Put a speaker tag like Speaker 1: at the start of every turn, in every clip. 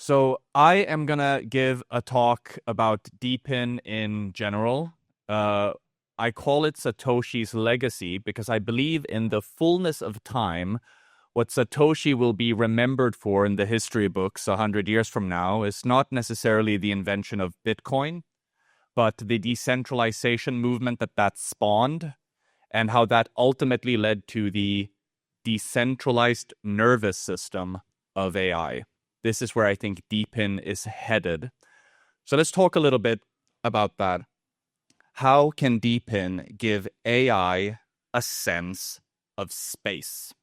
Speaker 1: So I am gonna give a talk about DePIN in general. I call it Satoshi's legacy because I believe in the fullness of time, what Satoshi will be remembered for in the history books 100 years from now is not necessarily the invention of Bitcoin, but the decentralization movement that spawned and how that ultimately led to the decentralized nervous system of AI. This is where I think DePIN is headed. So let's talk a little bit about that. How can DePIN give AI a sense of space?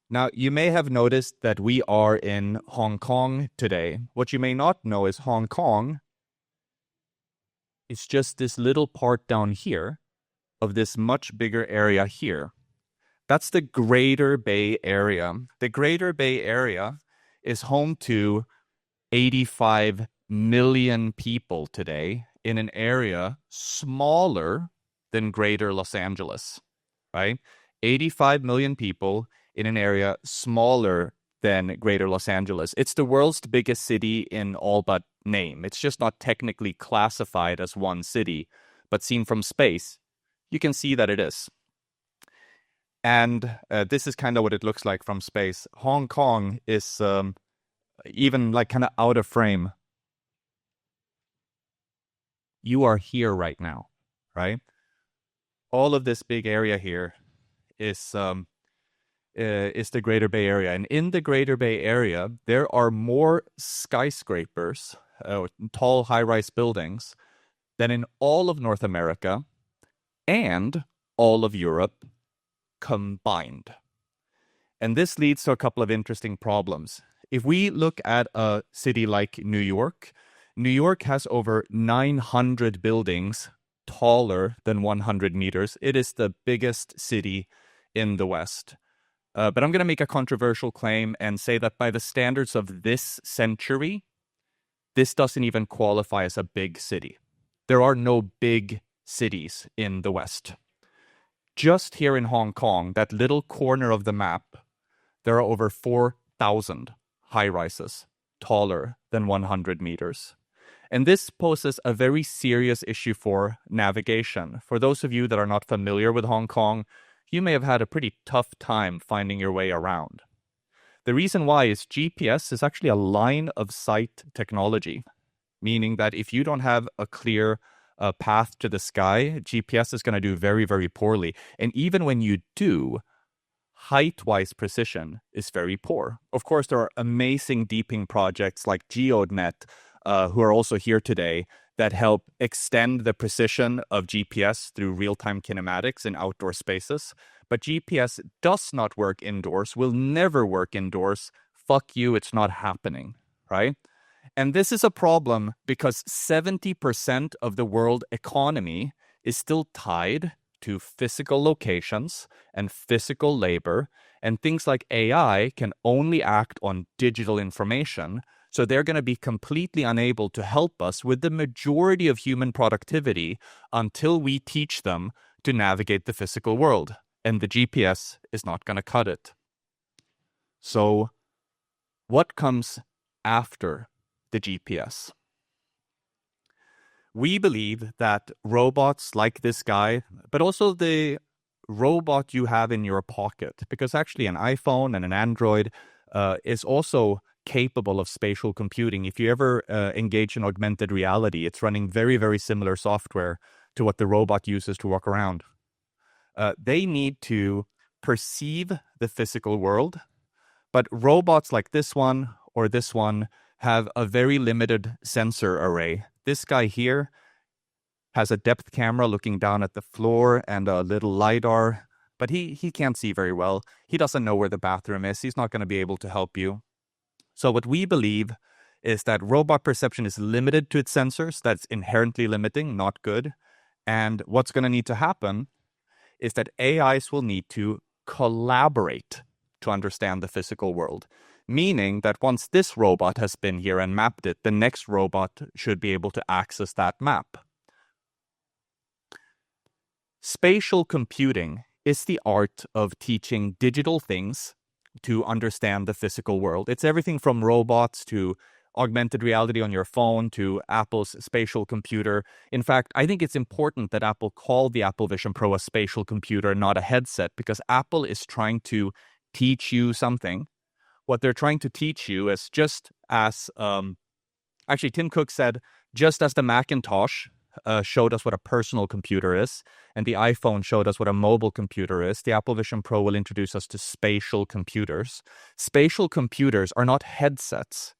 Speaker 1: Now, you may have noticed that we are in Hong Kong today. What you may not know is Hong Kong is just this little part down here of this much bigger area here. That's the Greater Bay Area. The Greater Bay Area is home to 85 million people today in an area smaller than Greater Los Angeles, right? 85 million people in an area smaller than Greater Los Angeles. It's the world's biggest city in all but name. It's just not technically classified as one city, but seen from space, you can see that it is. And this is kind of what it looks like from space. Hong Kong is even like kind of out of frame. You are here right now, right? All of this big area here is the Greater Bay Area. And in the Greater Bay Area, there are more skyscrapers, tall high-rise buildings, than in all of North America and all of Europe combined. And this leads to a couple of interesting problems. If we look at a city like New York has over 900 buildings taller than 100 meters. It is the biggest city in the West. But I'm going to make a controversial claim and say that by the standards of this century, this doesn't even qualify as a big city. There are no big cities in the West. Just here in Hong Kong, that little corner of the map, there are over 4,000 high-rises taller than 100 meters. And this poses a very serious issue for navigation. For those of you that are not familiar with Hong Kong, you may have had a pretty tough time finding your way around. The reason why is GPS is actually a line of sight technology, meaning that if you don't have a clear path to the sky, GPS is going to do very, very poorly. And even when you do, height-wise precision is very poor. Of course, there are amazing deeping projects like GeoNet, who are also here today, that help extend the precision of GPS through real-time kinematics in outdoor spaces. But GPS does not work indoors, will never work indoors. Fuck you, it's not happening, right? And this is a problem because 70% of the world economy is still tied to physical locations and physical labor, and things like AI can only act on digital information. So they're going to be completely unable to help us with the majority of human productivity until we teach them to navigate the physical world. And the GPS is not going to cut it. So what comes after the GPS? We believe that robots like this guy, but also the robot you have in your pocket, because actually an iPhone and an Android is also capable of spatial computing. If you ever engage in augmented reality, it's running very, very similar software to what the robot uses to walk around. They need to perceive the physical world, but robots like this one or this one have a very limited sensor array. This guy here has a depth camera looking down at the floor and a little LiDAR, but he can't see very well. He doesn't know where the bathroom is. He's not going to be able to help you. So what we believe is that robot perception is limited to its sensors. That's inherently limiting, not good. And what's going to need to happen is that AIs will need to collaborate to understand the physical world. Meaning that once this robot has been here and mapped it, the next robot should be able to access that map. Spatial computing is the art of teaching digital things to understand the physical world. It's everything from robots to augmented reality on your phone to Apple's spatial computer. In fact, I think it's important that Apple call the Apple Vision Pro a spatial computer, not a headset, because Apple is trying to teach you something. What they're trying to teach you is just as, actually, Tim Cook said, just as the Macintosh showed us what a personal computer is, and the iPhone showed us what a mobile computer is, the Apple Vision Pro will introduce us to spatial computers. Spatial computers are not headsets.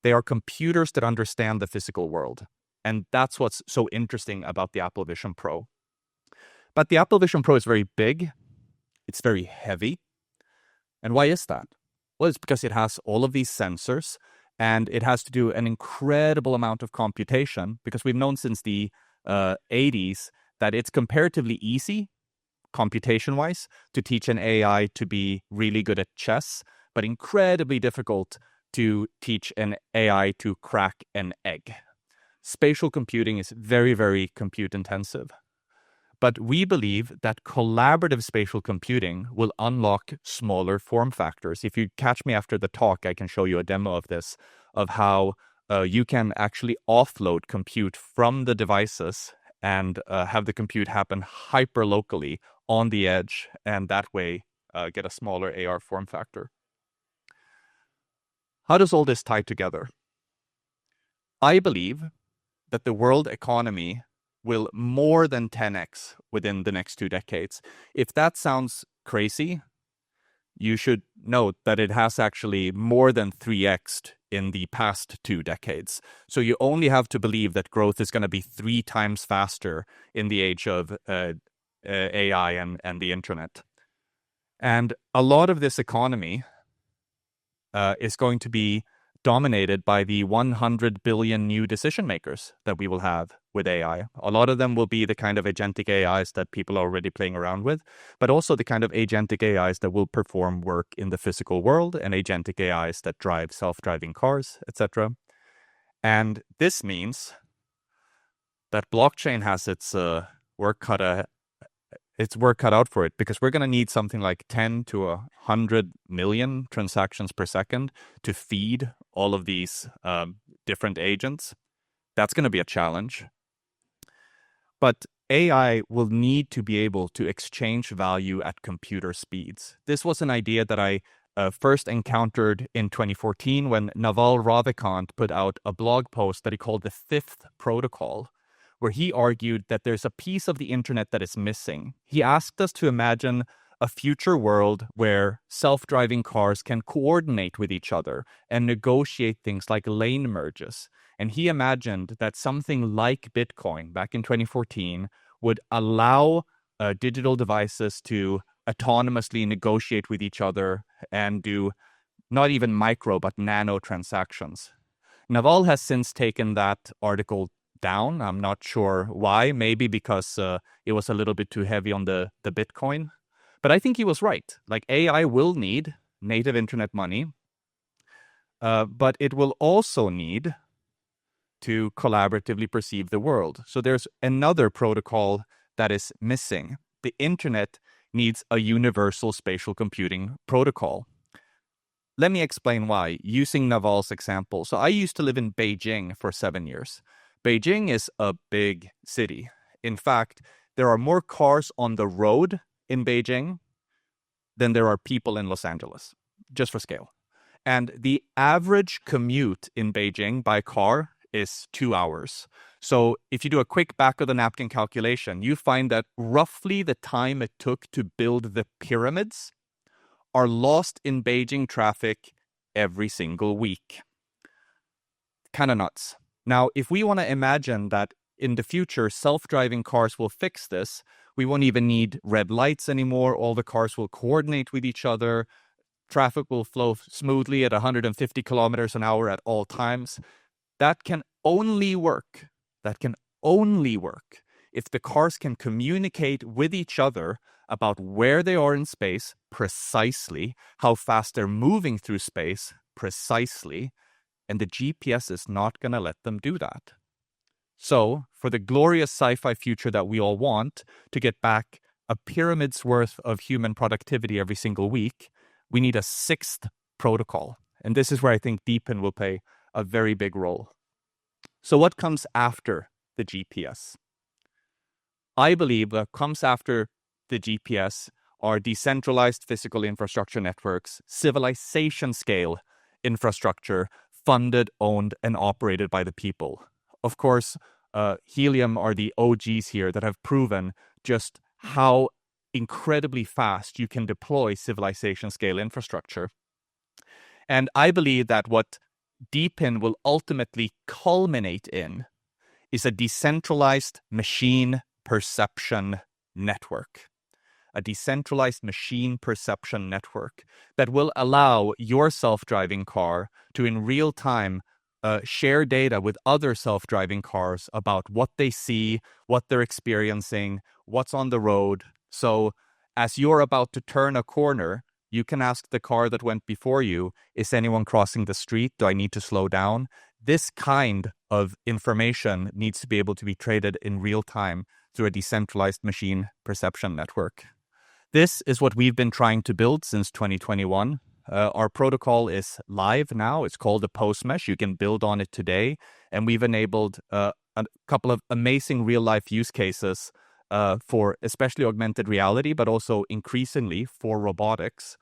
Speaker 1: They are computers that understand the physical world. And that's what's so interesting about the Apple Vision Pro. But the Apple Vision Pro is very big. It's very heavy. And why is that? Well, it's because it has all of these sensors, and it has to do an incredible amount of computation, because we've known since the 80s that it's comparatively easy, computation-wise, to teach an AI to be really good at chess, but incredibly difficult to teach an AI to crack an egg. Spatial computing is very, very compute-intensive. But we believe that collaborative spatial computing will unlock smaller form factors. If you catch me after the talk, I can show you a demo of this, of how you can actually offload compute from the devices and have the compute happen hyper-locally on the edge, and that way get a smaller AR form factor. How does all this tie together? I believe that the world economy will more than 10x within the next 2 decades. If that sounds crazy, you should note that it has actually more than 3x'd in the past 2 decades. So you only have to believe that growth is going to be 3 times faster in the age of AI and the internet. And a lot of this economy is going to be dominated by the 100 billion new decision makers that we will have with AI. A lot of them will be the kind of agentic AIs that people are already playing around with, but also the kind of agentic AIs that will perform work in the physical world, and agentic AIs that drive self-driving cars, etc. And this means that blockchain has its work cut out for it, because we're going to need something like 10 to 100 million transactions per second to feed all of these different agents. That's going to be a challenge. But AI will need to be able to exchange value at computer speeds. This was an idea that I first encountered in 2014 when Naval Ravikant put out a blog post that he called the Fifth Protocol, where he argued that there's a piece of the internet that is missing. He asked us to imagine a future world where self-driving cars can coordinate with each other and negotiate things like lane merges. And he imagined that something like Bitcoin back in 2014 would allow digital devices to autonomously negotiate with each other and do not even micro but nano transactions. Naval has since taken that article down. I'm not sure why. Maybe because it was a little bit too heavy on the Bitcoin. But I think he was right. Like, AI will need native internet money, but it will also need to collaboratively perceive the world. So there's another protocol that is missing. The internet needs a universal spatial computing protocol. Let me explain why, using Naval's example. So I used to live in Beijing for 7 years. Beijing is a big city. In fact, there are more cars on the road in Beijing than there are people in Los Angeles, just for scale. And the average commute in Beijing by car is 2 hours. So if you do a quick back of the napkin calculation, you find that roughly the time it took to build the pyramids are lost in Beijing traffic every single week. Kind of nuts. Now, if we want to imagine that in the future, self-driving cars will fix this, we won't even need red lights anymore. All the cars will coordinate with each other. Traffic will flow smoothly at 150 kilometers an hour at all times. That can only work. If the cars can communicate with each other about where they are in space precisely, how fast they're moving through space precisely, and the GPS is not going to let them do that. So, for the glorious sci-fi future that we all want, to get back a pyramid's worth of human productivity every single week, we need a 6th protocol. And this is where I think DePIN will play a very big role. So what comes after the GPS? I believe what comes after the GPS are decentralized physical infrastructure networks, civilization scale infrastructure, funded, owned, and operated by the people. Of course, Helium are the OGs here that have proven just how incredibly fast you can deploy civilization scale infrastructure. And I believe that what DePIN will ultimately culminate in is a decentralized machine perception network. A decentralized machine perception network that will allow your self-driving car to in real time share data with other self-driving cars about what they see, what they're experiencing, what's on the road. So as you're about to turn a corner, you can ask the car that went before you, is anyone crossing the street? Do I need to slow down? This kind of information needs to be able to be traded in real time through a decentralized machine perception network. This is what we've been trying to build since 2021. Our protocol is live now. It's called a postmesh. You can build on it today. And we've enabled a couple of amazing real-life use cases for especially augmented reality, but also increasingly for robotics.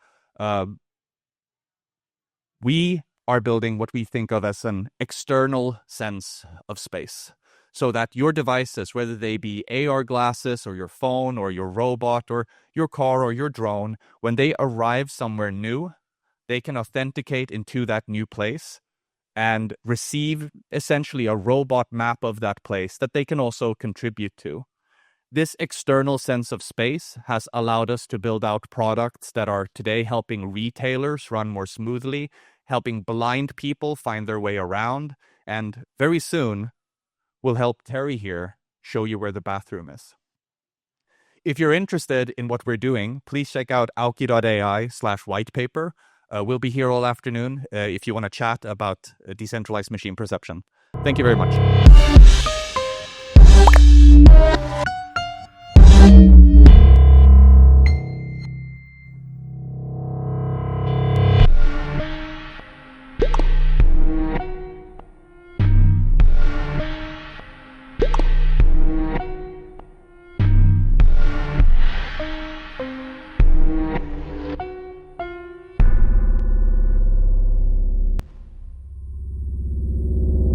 Speaker 1: We are building what we think of as an external sense of space, so that your devices, whether they be AR glasses or your phone or your robot or your car or your drone, when they arrive somewhere new, they can authenticate into that new place and receive essentially a robot map of that place that they can also contribute to. This external sense of space has allowed us to build out products that are today helping retailers run more smoothly, helping blind people find their way around, and very soon will help Terry here show you where the bathroom is. If you're interested in what we're doing, please check out auki.ai/whitepaper. We'll be here all afternoon if you want to chat about decentralized machine perception. Thank you very much.